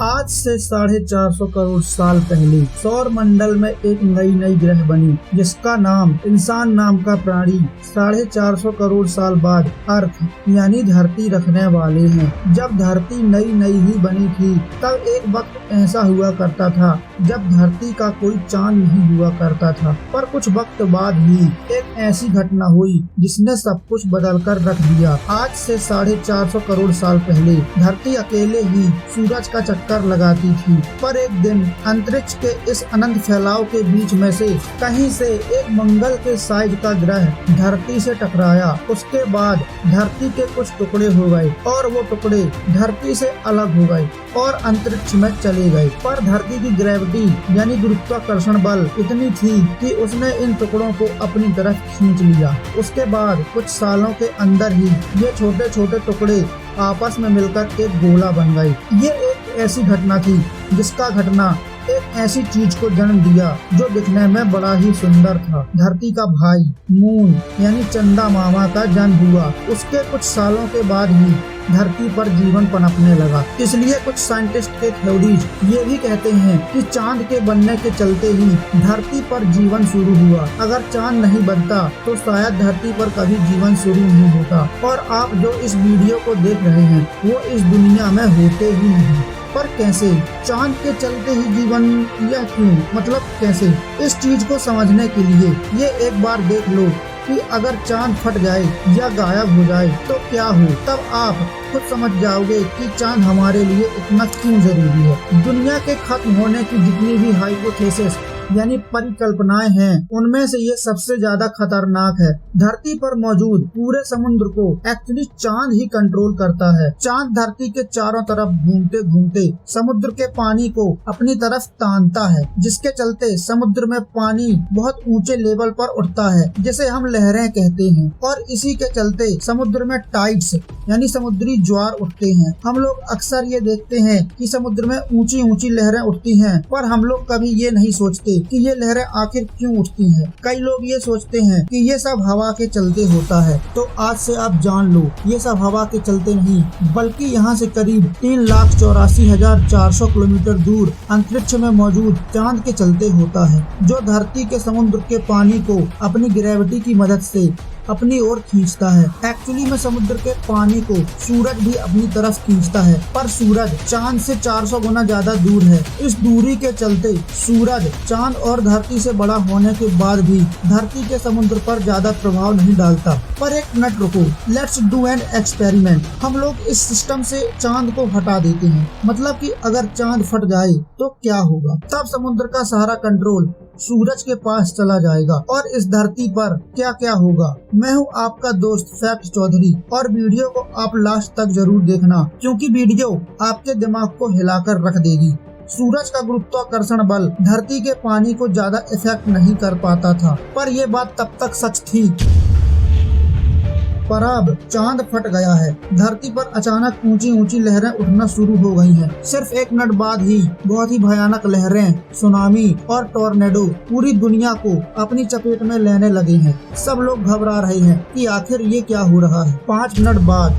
आज से 450 करोड़ साल पहले सौर मंडल में एक नई ग्रह बनी जिसका नाम इंसान नाम का प्राणी 450 करोड़ साल बाद अर्थ यानी धरती रखने वाले हैं। जब धरती नई ही बनी थी तब एक वक्त ऐसा हुआ करता था जब धरती का कोई चांद नहीं हुआ करता था, पर कुछ वक्त बाद ही एक ऐसी घटना हुई जिसने सब कुछ बदल कर रख दिया। आज से 450 करोड़ साल पहले धरती अकेले ही सूरज का चक्कर लगाती थी, पर एक दिन अंतरिक्ष के इस अनंत फैलाव के बीच में से कहीं से एक मंगल के साइज का ग्रह धरती से टकराया। उसके बाद धरती के कुछ टुकड़े हो गए और वो टुकड़े धरती से अलग हो गए और अंतरिक्ष में चले गए। पर धरती की ग्रेविटी यानी गुरुत्वाकर्षण बल इतनी थी कि उसने इन टुकड़ों को अपनी तरफ खींच लिया। उसके बाद कुछ सालों के अंदर ही ये छोटे छोटे टुकड़े आपस में मिलकर एक गोला बन गए। ये एक ऐसी घटना थी जिसका घटना एक ऐसी चीज को जन्म दिया जो दिखने में बड़ा ही सुंदर था। धरती का भाई मून यानी चंदा मामा का जन्म हुआ। उसके कुछ सालों के बाद ही धरती पर जीवन पनपने लगा। इसलिए कुछ साइंटिस्ट के थ्योरीज ये भी कहते हैं कि चांद के बनने के चलते ही धरती पर जीवन शुरू हुआ। अगर चांद नहीं बनता तो शायद धरती पर कभी जीवन शुरू नहीं होता और आप जो इस वीडियो को देख रहे हैं वो इस दुनिया में होते ही नहीं। पर कैसे? चांद के चलते ही जीवन या क्यों? मतलब कैसे? इस चीज को समझने के लिए ये एक बार देख लो कि अगर चांद फट जाए या गायब हो जाए तो क्या हो। तब आप खुद समझ जाओगे कि चांद हमारे लिए इतना क्यों जरूरी है। दुनिया के खत्म होने की जितनी भी हाइपोथेसिस यानी परिकल्पनाएं हैं उनमें से ये सबसे ज्यादा खतरनाक है। धरती पर मौजूद पूरे समुद्र को एक्चुअली चांद ही कंट्रोल करता है। चांद धरती के चारों तरफ घूमते घूमते समुद्र के पानी को अपनी तरफ तानता है, जिसके चलते समुद्र में पानी बहुत ऊंचे लेवल पर उठता है जिसे हम लहरें कहते हैं। और इसी के चलते समुद्र में टाइड्स यानी समुद्री ज्वार उठते हैं। हम लोग अक्सर ये देखते हैं कि समुद्र में ऊंची लहरें उठती हैं, पर हम लोग कभी ये नहीं सोचते कि ये लहरें आखिर क्यों उठती हैं। कई लोग ये सोचते हैं कि ये सब हवा के चलते होता है, तो आज से आप जान लो ये सब हवा के चलते नहीं बल्कि यहाँ से करीब 3,84,400 किलोमीटर दूर अंतरिक्ष में मौजूद चांद के चलते होता है, जो धरती के समुद्र के पानी को अपनी ग्रेविटी की मदद से अपनी ओर खींचता है। एक्चुअली में समुद्र के पानी को सूरज भी अपनी तरफ खींचता है, पर सूरज चांद से 400 गुना ज्यादा दूर है। इस दूरी के चलते सूरज चांद और धरती से बड़ा होने के बाद भी धरती के समुद्र पर ज्यादा प्रभाव नहीं डालता। पर एक मिनट रुको, लेट्स डू एन एक्सपेरिमेंट। हम लोग इस सिस्टम से चांद को हटा देते हैं, मतलब कि अगर चांद फट जाए तो क्या होगा। तब समुद्र का सारा कंट्रोल सूरज के पास चला जाएगा और इस धरती पर क्या क्या होगा। मैं हूँ आपका दोस्त फैक्ट चौधरी और वीडियो को आप लास्ट तक जरूर देखना, क्योंकि वीडियो आपके दिमाग को हिलाकर रख देगी। सूरज का गुरुत्वाकर्षण बल धरती के पानी को ज्यादा इफेक्ट नहीं कर पाता था, पर यह बात तब तक सच थी। पर अब चांद फट गया है। धरती पर अचानक ऊंची लहरें उठना शुरू हो गई हैं। सिर्फ एक मिनट बाद ही बहुत ही भयानक लहरें, सुनामी और टोर्नेडो पूरी दुनिया को अपनी चपेट में लेने लगे हैं। सब लोग घबरा रहे हैं कि आखिर ये क्या हो रहा है। 5 मिनट बाद,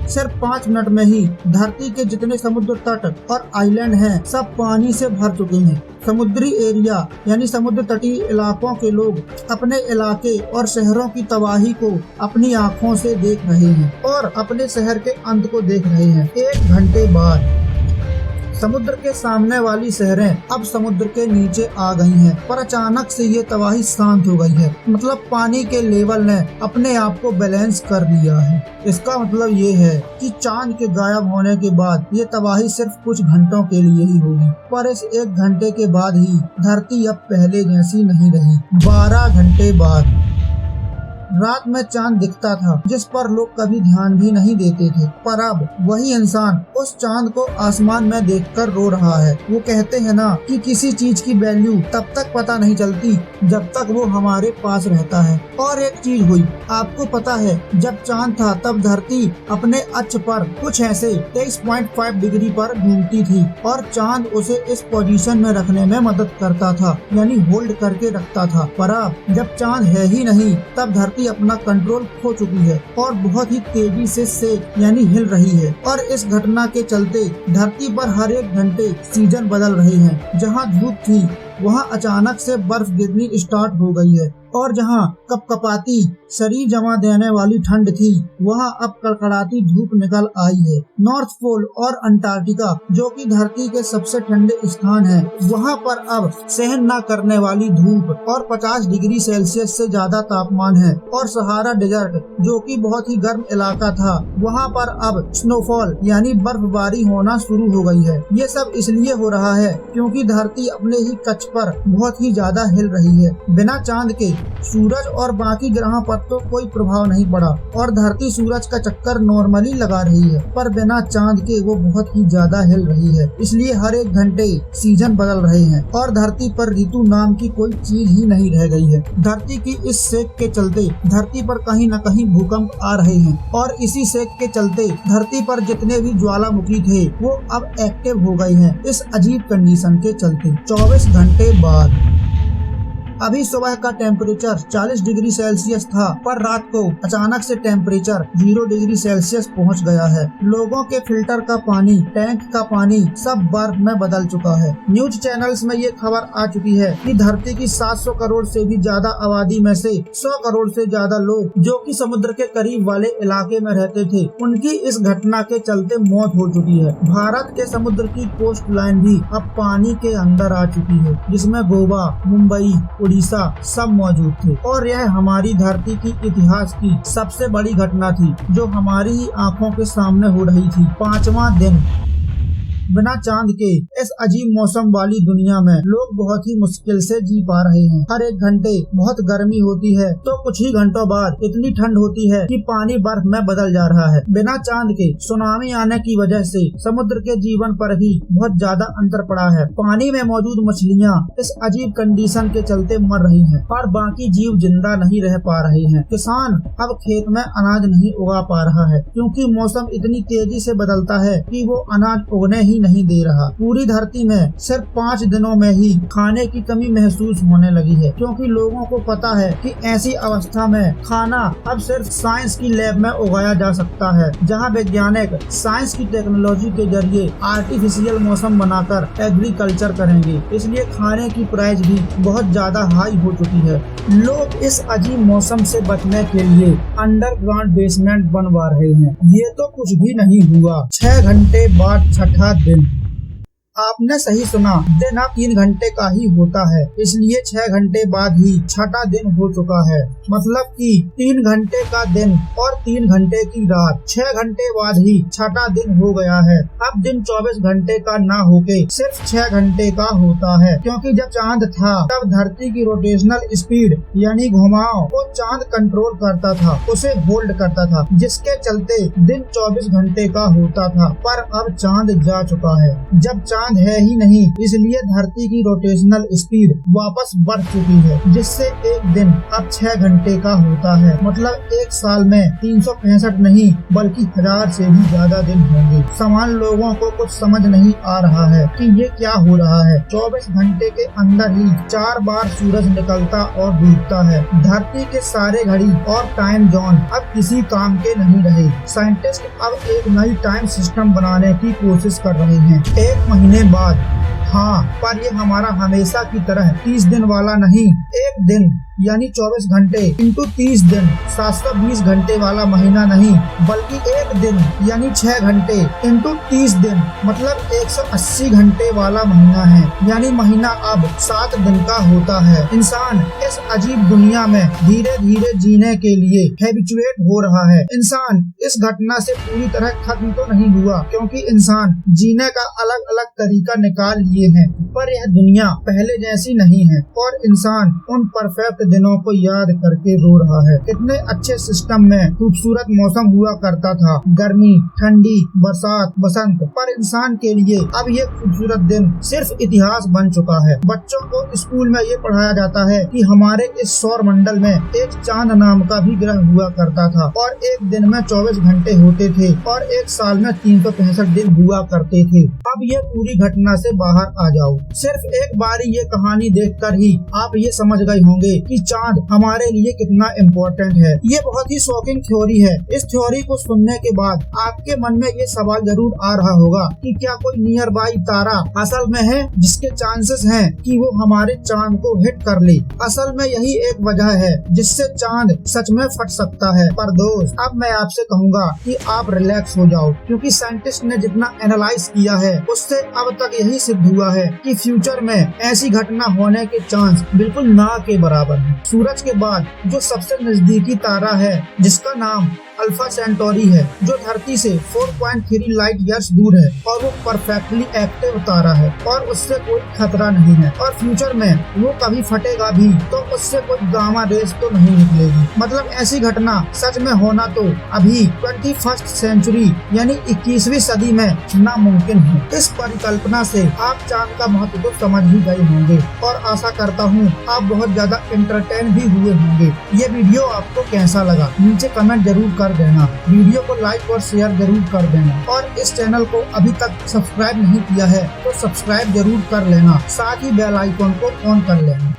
सिर्फ 5 मिनट में ही धरती के जितने समुद्र तट और आइलैंड हैं सब पानी से भर चुके हैं। समुद्री एरिया यानी समुद्र तटीय इलाकों के लोग अपने इलाके और शहरों की तबाही को अपनी आंखों से देख रहे हैं और अपने शहर के अंत को देख रहे हैं। 1 घंटे बाद समुद्र के सामने वाली शहरें अब समुद्र के नीचे आ गई हैं, पर अचानक से ये तबाही शांत हो गई है। मतलब पानी के लेवल ने अपने आप को बैलेंस कर लिया है। इसका मतलब ये है कि चांद के गायब होने के बाद ये तबाही सिर्फ कुछ घंटों के लिए ही होगी, पर इस 1 घंटे के बाद ही धरती अब पहले जैसी नहीं रही। 12 घंटे बाद रात में चांद दिखता था जिस पर लोग कभी ध्यान भी नहीं देते थे, पर अब वही इंसान उस चांद को आसमान में देखकर रो रहा है। वो कहते हैं ना कि किसी चीज की वैल्यू तब तक पता नहीं चलती जब तक वो हमारे पास रहता है। और एक चीज हुई, आपको पता है जब चांद था तब धरती अपने अक्ष पर कुछ ऐसे 23.5 डिग्री पर घूमती थी और चांद उसे इस पोजीशन में रखने में मदद करता था, यानी होल्ड करके रखता था। पर अब जब चांद है ही नहीं तब धरती धरती अपना कंट्रोल खो चुकी है और बहुत ही तेजी से सेक यानी हिल रही है। और इस घटना के चलते धरती पर हर एक घंटे सीजन बदल रहे हैं। जहाँ धूप थी वहाँ अचानक से बर्फ गिरनी स्टार्ट हो गई है और जहाँ कपकपाती शरीर जमा देने वाली ठंड थी वहाँ अब कड़कड़ाती धूप निकल आई है। नॉर्थ पोल और अंटार्कटिका जो कि धरती के सबसे ठंडे स्थान है, वहाँ पर अब सहन न करने वाली धूप और 50 डिग्री सेल्सियस से ज्यादा तापमान है। और सहारा डेजर्ट जो कि बहुत ही गर्म इलाका था, वहाँ पर अब स्नोफॉल यानी बर्फबारी होना शुरू हो गई है। ये सब इसलिए हो रहा है क्योंकि धरती अपने ही कच्छ पर बहुत ही ज्यादा हिल रही है। बिना चांद के सूरज और बाकी ग्रहों पर तो कोई प्रभाव नहीं पड़ा और धरती सूरज का चक्कर नॉर्मली लगा रही है, पर बिना चांद के वो बहुत ही ज्यादा हिल रही है। इसलिए हर एक घंटे सीजन बदल रहे हैं और धरती पर ऋतु नाम की कोई चीज ही नहीं रह गई है। धरती की इस सेक के चलते धरती पर कहीं न कहीं भूकंप आ रहे हैं और इसी सेक के चलते धरती पर जितने भी ज्वालामुखी थे वो अब एक्टिव हो गए हैं। इस अजीब कंडीशन के चलते 24 घंटे बाद अभी सुबह का टेम्परेचर 40 डिग्री सेल्सियस था, पर रात को अचानक से टेम्परेचर 0 डिग्री सेल्सियस पहुंच गया है। लोगों के फिल्टर का पानी, टैंक का पानी सब बर्फ में बदल चुका है। न्यूज चैनल्स में ये खबर आ चुकी है कि धरती की 700 करोड़ से भी ज्यादा आबादी में से 100 करोड़ से ज्यादा लोग जो कि समुद्र के करीब वाले इलाके में रहते थे, उनकी इस घटना के चलते मौत हो चुकी है। भारत के समुद्र की कोस्ट लाइन भी अब पानी के अंदर आ चुकी है, जिसमें गोवा, मुंबई, उड़ीसा सब मौजूद थे। और यह हमारी धरती की इतिहास की सबसे बड़ी घटना थी जो हमारी ही आंखों के सामने हो रही थी। 5वां दिन बिना चांद के इस अजीब मौसम वाली दुनिया में लोग बहुत ही मुश्किल से जी पा रहे हैं। हर एक घंटे बहुत गर्मी होती है तो कुछ ही घंटों बाद इतनी ठंड होती है कि पानी बर्फ में बदल जा रहा है। बिना चांद के सुनामी आने की वजह से समुद्र के जीवन पर भी बहुत ज्यादा अंतर पड़ा है। पानी में मौजूद मछलियाँ इस अजीब कंडीशन के चलते मर रही हैं और बाकी जीव जिंदा नहीं रह पा रहे हैं। किसान अब खेत में अनाज नहीं उगा पा रहा है क्योंकि मौसम इतनी तेजी से बदलता है कि वो अनाज उगने ही नहीं दे रहा। पूरी धरती में सिर्फ 5 दिनों में ही खाने की कमी महसूस होने लगी है क्योंकि लोगों को पता है कि ऐसी अवस्था में खाना अब सिर्फ साइंस की लैब में उगाया जा सकता है, जहां वैज्ञानिक साइंस की टेक्नोलॉजी के जरिए आर्टिफिशियल मौसम बनाकर एग्रीकल्चर करेंगे। इसलिए खाने की प्राइस भी बहुत ज्यादा हाई हो चुकी है। लोग इस अजीब मौसम से बचने के लिए अंडरग्राउंड बेसमेंट बनवा रहे हैं। ये तो कुछ भी नहीं हुआ, 6 घंटे बाद छठा दिन। आपने सही सुना, दिन अब 3 घंटे का ही होता है, इसलिए 6 घंटे बाद ही छठा दिन हो चुका है। मतलब कि 3 घंटे का दिन और 3 घंटे की रात, 6 घंटे बाद ही छठा दिन हो गया है। अब दिन 24 घंटे का ना होके सिर्फ 6 घंटे का होता है, क्योंकि जब चांद था तब धरती की रोटेशनल स्पीड यानी घुमाव को चांद कंट्रोल करता था, उसे होल्ड करता था, जिसके चलते दिन 24 घंटे का होता था। पर अब चांद जा चुका है। जब चांद है ही नहीं, इसलिए धरती की रोटेशनल स्पीड वापस बढ़ चुकी है, जिससे एक दिन अब 6 घंटे का होता है। मतलब एक साल में 365 नहीं बल्कि 1000 से भी ज्यादा दिन होंगे। सामान्य लोगों को कुछ समझ नहीं आ रहा है कि ये क्या हो रहा है। 24 घंटे के अंदर ही 4 बार सूरज निकलता और डूबता है। धरती के सारे घड़ी और टाइम जोन अब किसी काम के नहीं रहे। साइंटिस्ट अब एक नई टाइम सिस्टम बनाने की कोशिश कर रहे हैं। 1 महीने बाद, हाँ, पर ये हमारा हमेशा की तरह 30 दिन वाला नहीं, एक दिन यानी 24 घंटे इंटू 30 दिन 720 घंटे वाला महीना नहीं, बल्कि एक दिन यानी 6 घंटे इंटू 30 दिन मतलब 180 घंटे वाला महीना है। यानी महीना अब 7 दिन का होता है। इंसान इस अजीब दुनिया में धीरे धीरे जीने के लिए हैबिचुएट हो रहा है। इंसान इस घटना से पूरी तरह खत्म तो नहीं हुआ, क्योंकि इंसान जीने का अलग अलग तरीका निकाल लिए हैं, पर यह दुनिया पहले जैसी नहीं है और इंसान उन परफेक्ट दिनों को याद करके रो रहा है। कितने अच्छे सिस्टम में खूबसूरत मौसम हुआ करता था, गर्मी, ठंडी, बरसात, बसंत, पर इंसान के लिए अब ये खूबसूरत दिन सिर्फ इतिहास बन चुका है। बच्चों को स्कूल में ये पढ़ाया जाता है कि हमारे इस सौर मंडल में एक चांद नाम का भी ग्रह हुआ करता था और एक दिन में 24 घंटे होते थे और एक साल में 365 दिन हुआ करते थे। अब ये पूरी घटना से बाहर आ जाओ। सिर्फ एक बारी ये कहानी देखकर ही आप ये समझ गए होंगे कि कि चांद हमारे लिए कितना इम्पोर्टेंट है। ये बहुत ही शॉकिंग थ्योरी है। इस थ्योरी को सुनने के बाद आपके मन में ये सवाल जरूर आ रहा होगा कि क्या कोई नियर बाई तारा असल में है जिसके चांसेस हैं कि वो हमारे चांद को हिट कर ले। असल में यही एक वजह है जिससे चांद सच में फट सकता है। पर दोस्त, अब मैं आपसे कहूँगा कि आप रिलैक्स हो जाओ, क्योंकि साइंटिस्ट ने जितना एनालाइज किया है उससे अब तक यही सिद्ध हुआ है कि फ्यूचर में ऐसी घटना होने के चांस बिल्कुल ना के बराबर है। सूरज के बाद जो सबसे नजदीकी तारा है जिसका नाम अल्फा सेंटोरी है, जो धरती से 4.3 लाइट ईयर्स दूर है और वो परफेक्टली एक्टिव तारा है और उससे कोई खतरा नहीं है और फ्यूचर में वो कभी फटेगा भी तो उससे कोई गामा रेस तो नहीं निकलेगी। मतलब ऐसी घटना सच में होना तो अभी 21st सेंचुरी यानी 21वीं सदी में नामुमकिन है। इस परिकल्पना से आप चांद का महत्व तो समझ ही गए होंगे और आशा करता हूँ आप बहुत ज्यादा एंटरटेन भी हुए होंगे। ये वीडियो आपको कैसा लगा नीचे कमेंट जरूर कर देना। वीडियो को लाइक और शेयर जरूर कर देना और इस चैनल को अभी तक सब्सक्राइब नहीं किया है तो सब्सक्राइब जरूर कर लेना, साथ ही बेल आइकन को ऑन कर लेना।